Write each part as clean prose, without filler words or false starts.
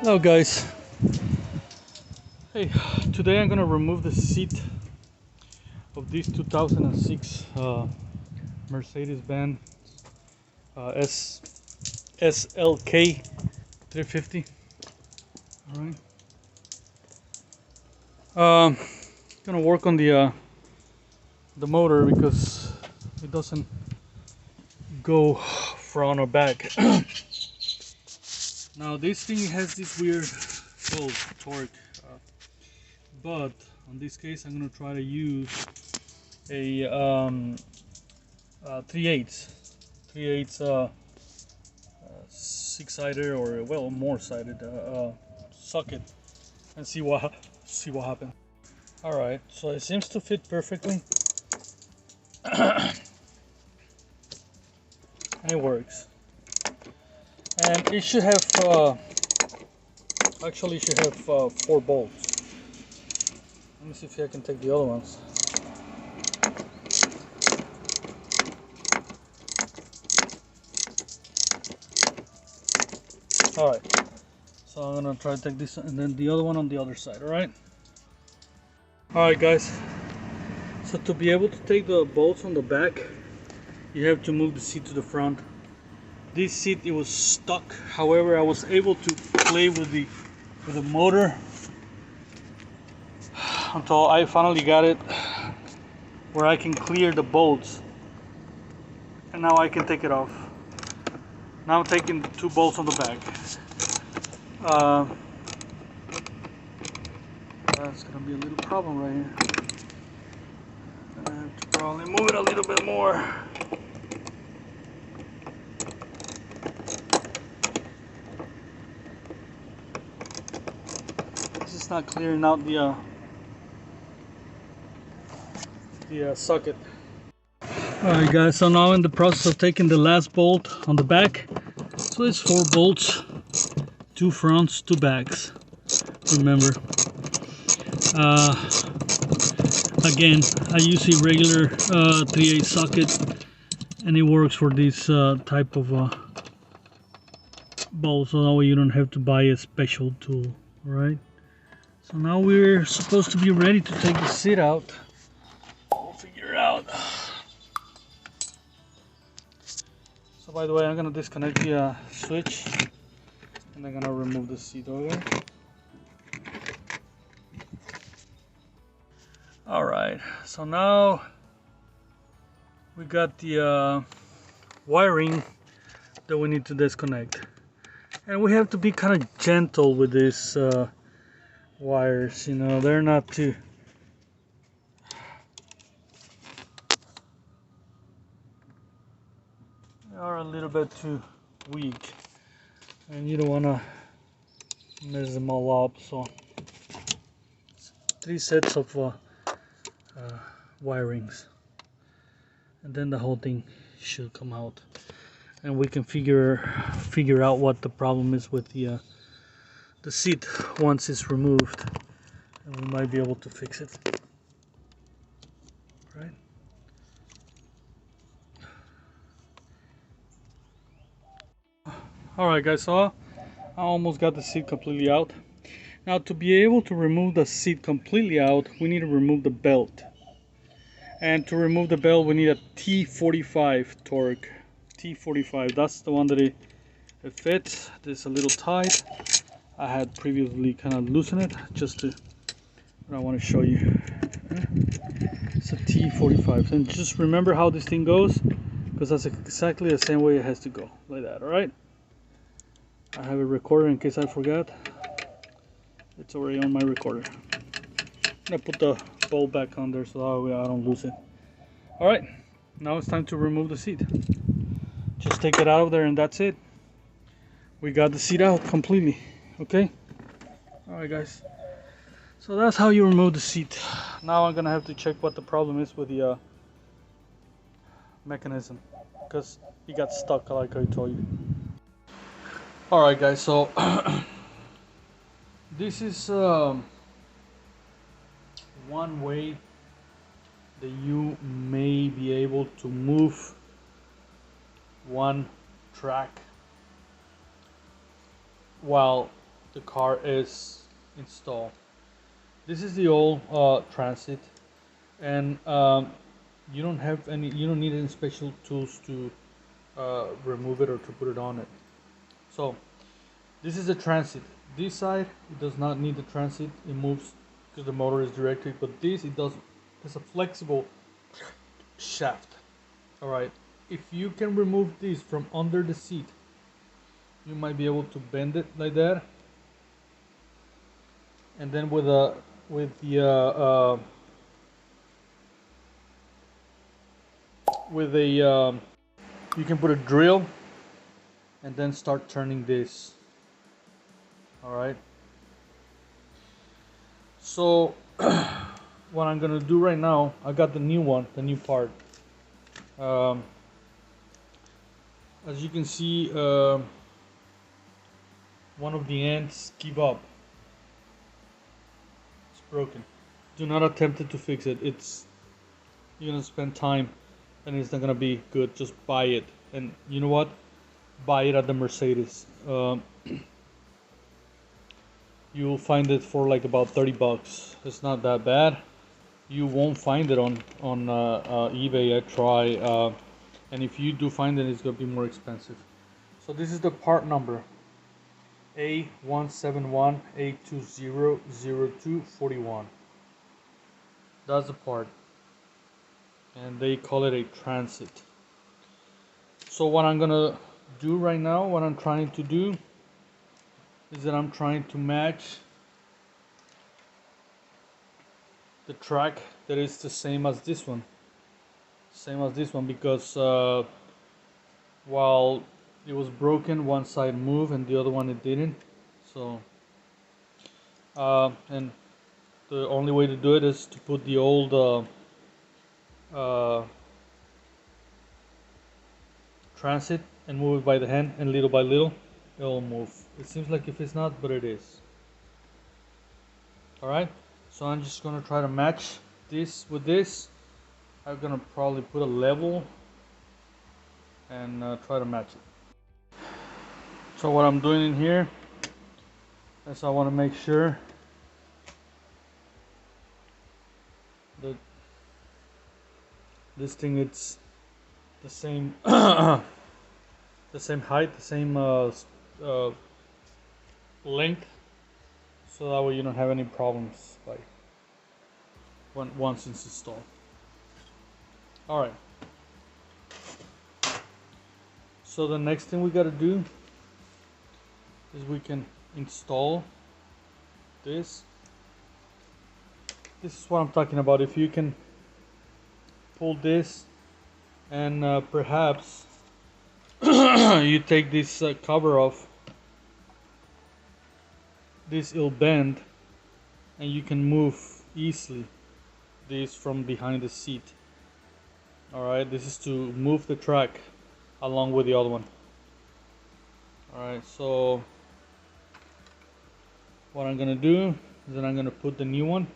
Hello guys. Hey, today I'm gonna remove the seat of this 2006 Mercedes-Benz SLK 350. All right. Gonna work on the motor because it doesn't go front or back. Now this thing has this weird torque, but on this case I'm gonna try to use a 3/8 6-sided or well more sided socket and see what happens. All right, so it seems to fit perfectly. And it works, and it should have actually should have 4 bolts. Let me see if I can take the other ones. All right, so I'm gonna try to take this and then the other one on the other side. All right, guys. So to be able to take the bolts on the back, you have to move the seat to the front. This seat, it was stuck. However, I was able to play with the motor until I finally got it where I can clear the bolts, and now I can take it off. Now I'm taking 2 bolts on the back. That's gonna be a little problem right here. I have to probably move it a little bit more. This is not clearing out the socket. Alright guys, so now in the process of taking the last bolt on the back. So it's 4 bolts, 2 fronts, 2 backs. Remember. Again, I use a regular 3/8 socket, and it works for this type of bolt, so that way you don't have to buy a special tool. Alright, so now we're supposed to be ready to take the seat out. We'll figure it out. So by the way, I'm gonna disconnect the switch, and I'm gonna remove the seat over. Alright, so now we got the wiring that we need to disconnect, and we have to be kind of gentle with these wires, you know, they're not too they are a little bit too weak, and you don't want to mess them all up. So 3 sets of wirings, and then the whole thing should come out, and we can figure out what the problem is with the seat once it's removed, and we might be able to fix it. Right? Alright guys, so I almost got the seat completely out. Now to be able to remove the seat completely out, we need to remove the belt. And to remove the belt, we need a T45 torque. T45, that's the one that it fits. This is a little tight. I had previously kind of loosened it just to, I want to show you. It's a T45, and just remember how this thing goes, because that's exactly the same way it has to go, like that. Alright, I have a recorder in case I forgot. It's already on my recorder. I put the bolt back on there so that way I don't lose it. Alright, now it's time to remove the seat. Just take it out of there and that's it. We got the seat out completely. Okay? Alright guys, so that's how you remove the seat. Now I'm gonna have to check what the problem is with the mechanism, because it got stuck like I told you. Alright guys, so this is one way that you may be able to move one track while the car is installed. This is the old Transit, and you don't need any special tools to remove it or to put it on it. So this is a Transit. This side, it does not need the Transit. It moves because the motor is directed, but this, it does. It's a flexible shaft. All right. If you can remove this from under the seat, you might be able to bend it like that, and then with the you can put a drill and then start turning this. All right. So what I'm gonna do right now, I got the new one, the new part. As you can see, one of the ends give up. It's broken. Do not attempt to fix it. You're gonna spend time and it's not gonna be good. Just buy it, and you know what? Buy it at the Mercedes. You'll find it for like about 30 bucks. It's not that bad. You won't find it on eBay. I try, and if you do find it, it's gonna be more expensive. So this is the part number A171A200241. That's the part, and they call it a Transit. So what I'm gonna do right now, what I'm trying to do is that I'm trying to match the track that is the same as this one. Because while it was broken, one side moved and the other one it didn't. So and the only way to do it is to put the old Transit and move it by the hand, and little by little it'll move. It seems like if it's not, but it is. Alright, so I'm just gonna try to match this with this. I'm gonna probably put a level and try to match it. So what I'm doing in here is I want to make sure that this thing, it's the same the same height, the same length, so that way you don't have any problems once it's installed. Alright, so the next thing we got to do is we can install this. This is what I'm talking about. If you can pull this and perhaps you take this cover off, this will bend and you can move easily this from behind the seat. Alright, this is to move the track along with the other one. Alright, so what I'm gonna do is that I'm gonna put the new one.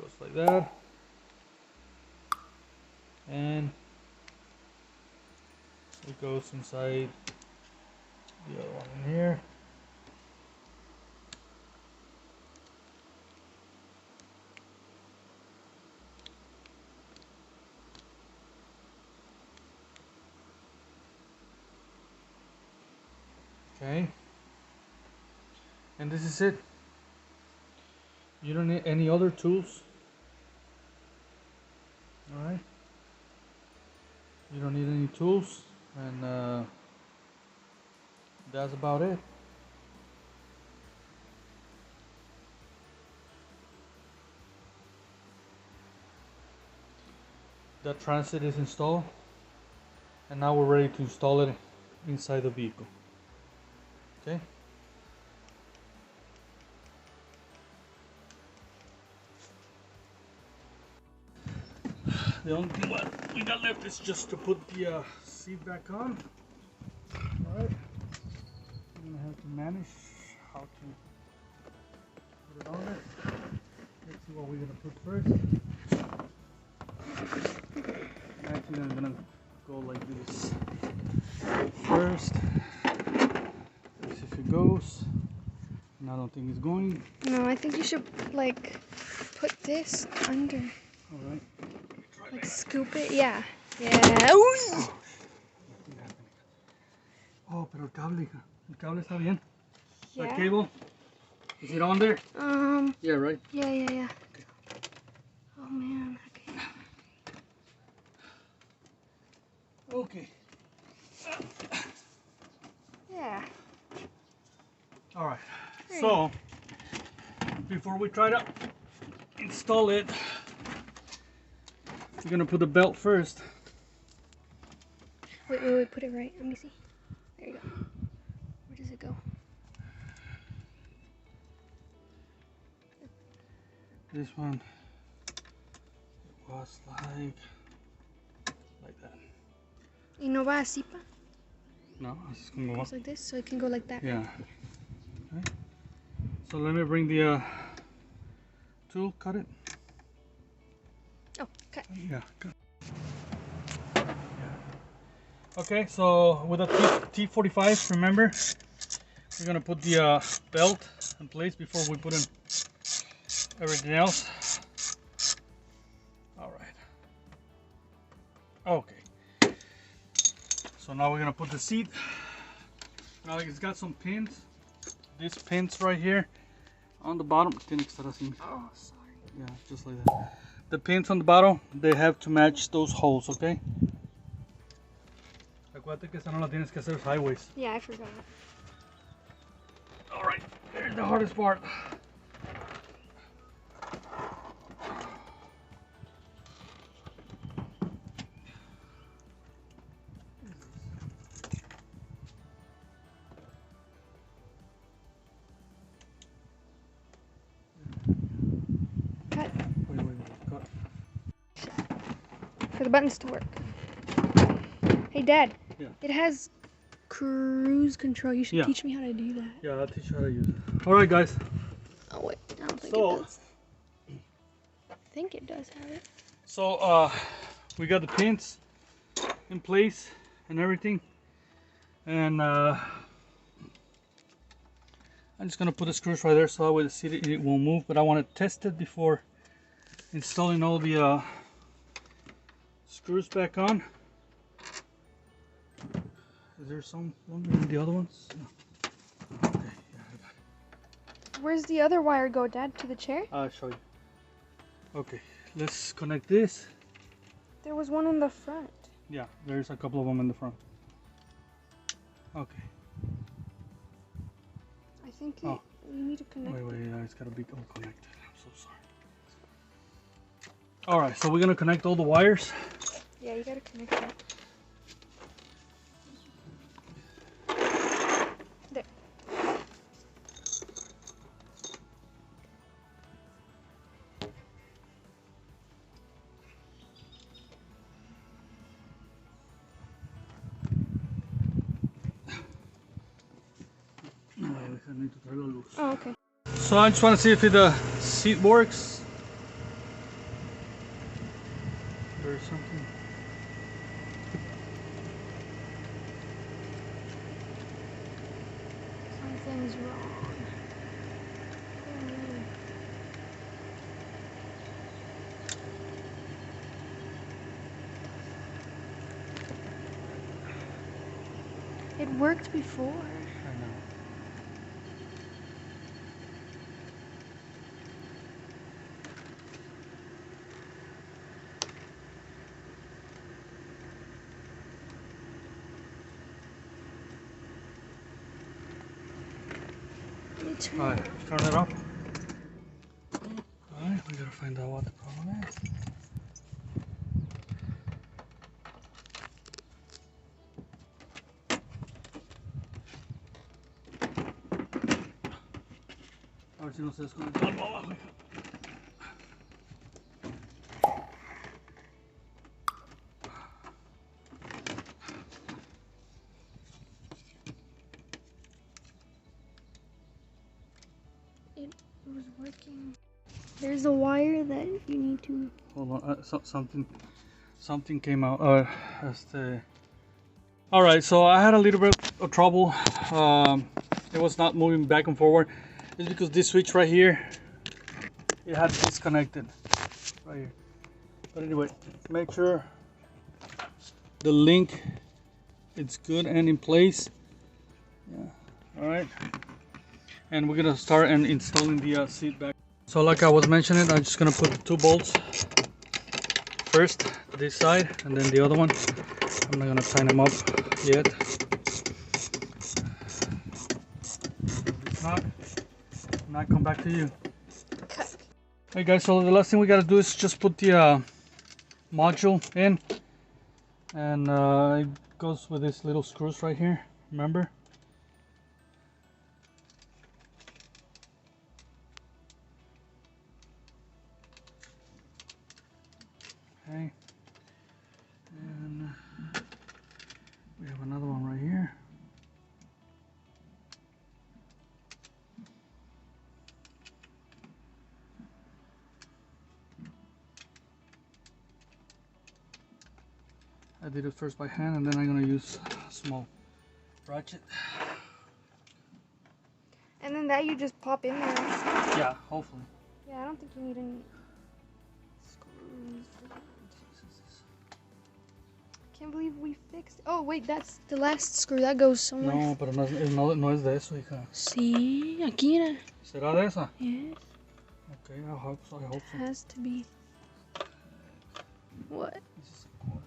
Goes like that. And it goes inside the other one in here. Okay, and this is it. You don't need any other tools. Alright, you don't need any tools, and that's about it. The Transit is installed, and now we're ready to install it inside the vehicle. Okay. The only thing what we got left is just to put the seat back on. Alright. I'm gonna have to manage how to put it on there. Let's see what we're gonna put first. Actually, I'm gonna go like this first. I don't think it's going. No, I think you should like put this under. All right. Like scoop it. Yeah. Yeah. Uy. Oh, pero el cable, hija. El cable está bien. Yeah. That cable. Is it on there? Yeah, right. Yeah. Okay. Oh man. Okay. Yeah. All right. So before we try to install it, we're gonna put the belt first. Wait. Put it right. Let me see. There you go. Where does it go? This one was like that. Y no va así, pa? No, it's gonna go up. It's like this, so it can go like that. Yeah. Okay. So let me bring the tool. Cut it. Oh, cut. Yeah. Cut. Okay. So with a T45, remember, we're gonna put the belt in place before we put in everything else. All right. Okay. So now we're gonna put the seat. Now it's got some pins. These pins right here on the bottom. Tiene que estar así. Oh, sorry. Yeah, just like that. The pins on the bottom, they have to match those holes, okay? Acuérdate que esa no la tienes que hacer sideways. Yeah, I forgot. All right, here's the hardest part. Cut. Wait, cut. For the buttons to work. Hey, Dad. Yeah. It has cruise control. You should teach me how to do that. Yeah, I'll teach you how to use it. All right, guys. Oh, wait. I don't think it does. I think it does have it. So, we got the pins in place and everything. And I'm just gonna put the screws right there so that way the seat it won't move. But I want to test it before installing all the screws back on. Is there some longer than the other ones? No. Okay, yeah, I got it. Where's the other wire go, Dad? To the chair? I'll show you. Okay, let's connect this. There was one in the front. Yeah, there's a couple of them in the front. Okay. I think you need to connect it. Wait, it's gotta be all connected. I'm so sorry. Alright, so we're gonna connect all the wires. Yeah, you gotta connect it. There. Oh, okay. So I just want to see if the seat works. Or something. Something's wrong. It worked before. I know. Alright, turn it off. Alright, we gotta find out what the problem is. A ver si no se desconecta algo abajo. It was working. There's a wire that you need to. Hold on, something came out. All right, so I had a little bit of trouble. It was not moving back and forward. is because this switch right here, it had disconnected right here. But anyway, make sure the link it's good and in place. Yeah. All right. And we're gonna start and installing the seat back. So like I was mentioning, I'm just gonna put the 2 bolts first, this side, and then the other one. I'm not gonna tighten them up yet. If not, I come back to you. Okay. Hey guys, so the last thing we gotta do is just put the module in, and it goes with these little screws right here. Remember? Okay. And we have another one right here. I did it first by hand, and then I'm gonna use a small ratchet. And then that you just pop in there. Yeah, hopefully. Yeah, I don't think you need any screws for that. Can't believe we fixed. Oh wait, that's the last screw that goes somewhere. No, pero no es de eso, hija. Sí, aquí era. ¿Será de esa? Yes. Okay, I hope so. It has to be. What? This is a quarter.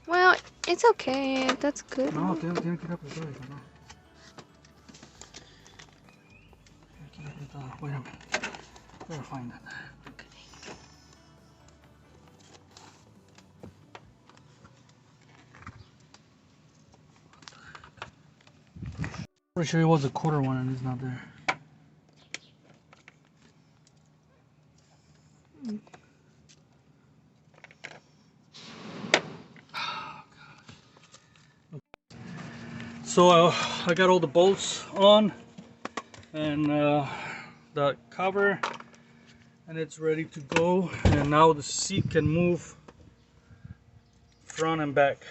Well, it's okay. That's good. No, tiene que ir apretado, hija, no. Tiene que ir apretado. Wait a minute. Gotta find that. Pretty sure it was a quarter one and it's not there. So I got all the bolts on and the cover, and it's ready to go. And now the seat can move front and back.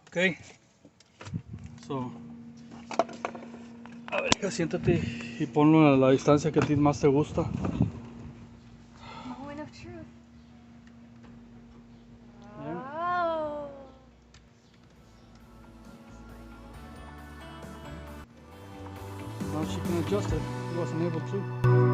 Okay, so a ver, hija, siéntate y ponlo a la distancia que a ti más te gusta. Moment of truth. Yeah. Oh. Now she can adjust it. She wasn't able to.